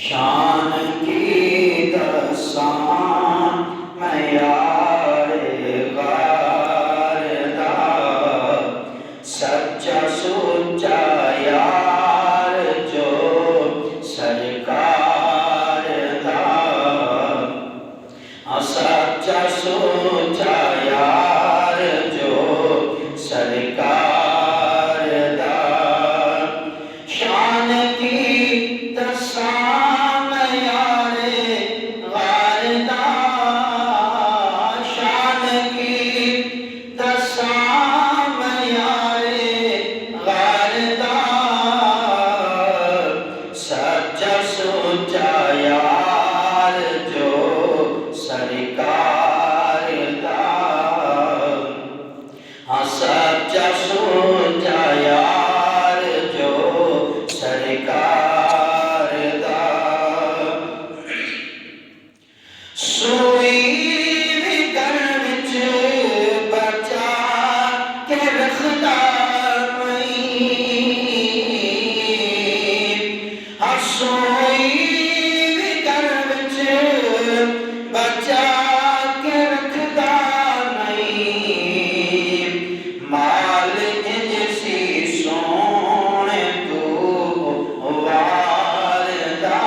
शान की दसां मैं यारे गारदा, सच्चा सुच्चा यार जो सरकार दा। सच्चा सुच्चा यार जो सरकार दा। शान की दसां मैं यारे गारदा, शान की दसां मैं यारे गारदा, सच्चा सुच्चा यार जो सरकार दा। सच्चा सुच्चा यार जो सरकार दा। सूई भी घर विच बचा के रखदा सूई भी घर विच बचा के रखदा नहीं। माल इंज सी सोने तू वारदा,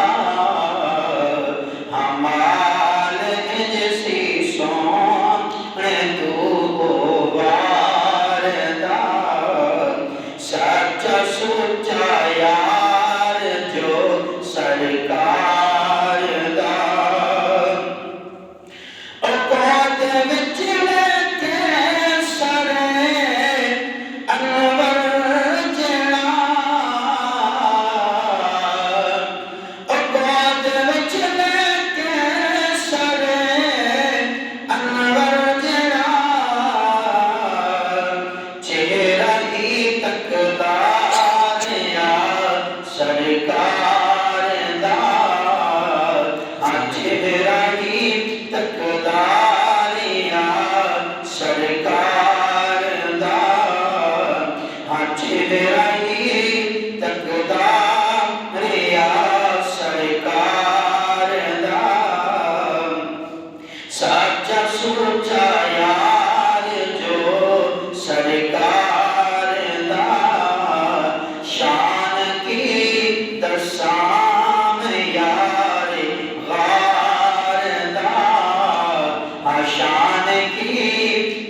माल इंज सी सोने तू वारदा, सच्चा सुच्चा यार जो सरकार दा। औकात विच लेके सरे अनवर जिला, औकात विच लेके सरे अनवर जिला, चेहरा ही तकदा सरकार दा। चेहरा ही तकदारिया सरकार दा। चेहरा ही तकदारिया सरकार दा। सच्चा सुच्चा यार जो सरकार दा। शान की दसां मैं यारे गारदा, शान की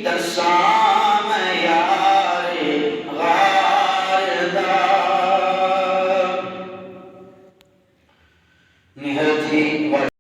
दसां मैं यारे गारदा। निहत ही